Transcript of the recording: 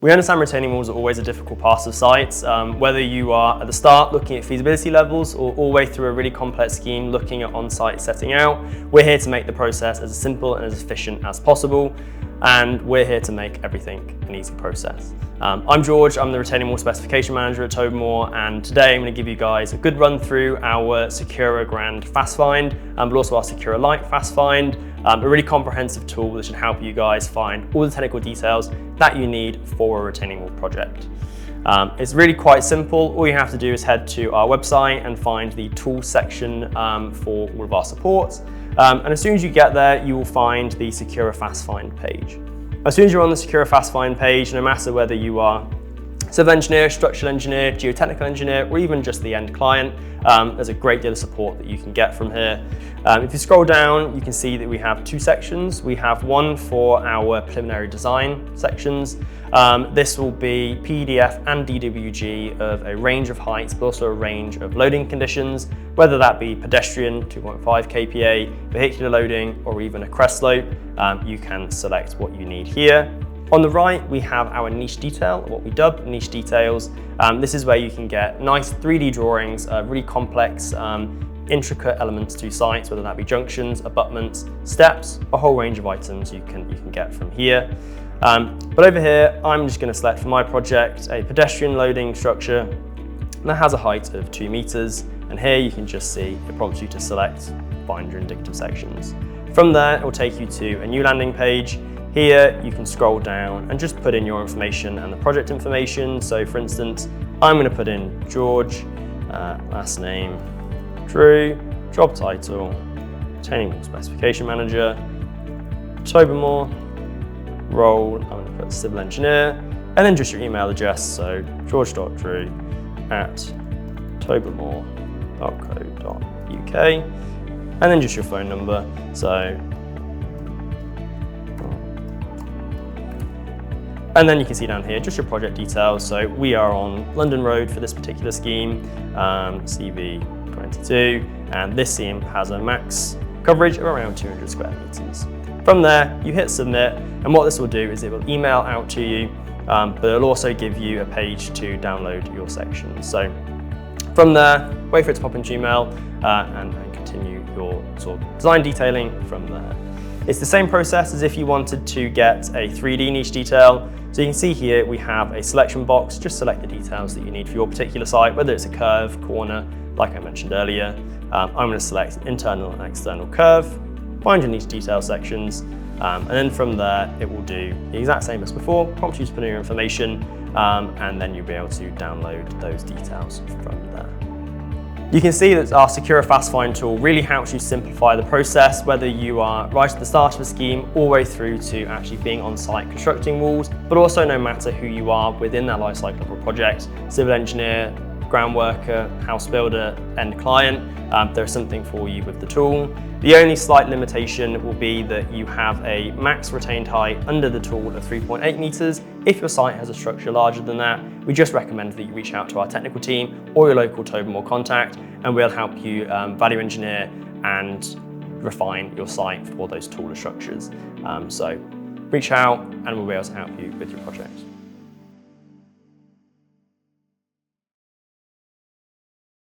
We understand retaining walls are always a difficult part of sites, whether you are at the start looking at feasibility levels or all the way through a really complex scheme looking at on-site setting out. We're here to make the process as simple and as efficient as possible, and we're here to make everything an easy process. I'm George, I'm the Retaining Wall Specification Manager at Tobermore, and today I'm going to give you guys a good run through our Secura FastFind, but also our Secura Lite FastFind, a really comprehensive tool that should help you guys find all the technical details that you need for a retaining wall project. It's really quite simple. All you have to do is head to our website and find the tools section for all of our support. And as soon as you get there, you will find the Secura FastFind page. As soon as you're on the Secura FastFind page, no matter whether you are civil engineer, structural engineer, geotechnical engineer, or even just the end client, there's a great deal of support that you can get from here. If you scroll down, you can see that we have two sections. We have one for our preliminary design sections. This will be PDF and DWG of a range of heights, but also a range of loading conditions, whether that be pedestrian, 2.5 kPa, vehicular loading, or even a crest slope. You can select what you need here. On the right, we have our niche detail, what we dub niche details. This is where you can get nice 3D drawings of really complex, intricate elements to sites, whether that be junctions, abutments, steps, a whole range of items you can get from here. But over here, I'm just going to select for my project a pedestrian loading structure that has a height of 2 meters. And here you can just see it prompts you to select, find your indicative sections. From there, it will take you to a new landing page. Here you can scroll down and just put in your information and the project information. So for instance, I'm going to put in George, last name Drew, job title, Retaining Wall Specification Manager, Tobermore, role, I'm going to put civil engineer, and then just your email address. So george.drew@tobermore.co.uk, and then just your phone number. And then you can see down here just your project details. So we are on London Road for this particular scheme, CV22, and this scheme has a max coverage of around 200 square meters. From there, you hit submit, and what this will do is it will email out to you, but it'll also give you a page to download your sections. So from there, wait for it to pop into email and continue your sort of design detailing from there. It's the same process as if you wanted to get a 3D niche detail. So you can see here we have a selection box. Just select the details that you need for your particular site, whether it's a curve, corner, like I mentioned earlier. I'm going to select internal and external curve, find your niche detail sections, and then from there it will do the exact same as before, prompt you to put in your information, and then you'll be able to download those details from there. You can see that our Secura FastFind tool really helps you simplify the process, whether you are right at the start of a scheme all the way through to actually being on site constructing walls, but also no matter who you are within that life cycle of a project, civil engineer, ground worker, house builder, end client, there's something for you with the tool. The only slight limitation will be that you have a max retained height under the tool of 3.8 meters. If your site has a structure larger than that, we just recommend that you reach out to our technical team or your local Tobermore contact, and we'll help you value engineer and refine your site for those taller structures. So reach out and we'll be able to help you with your project.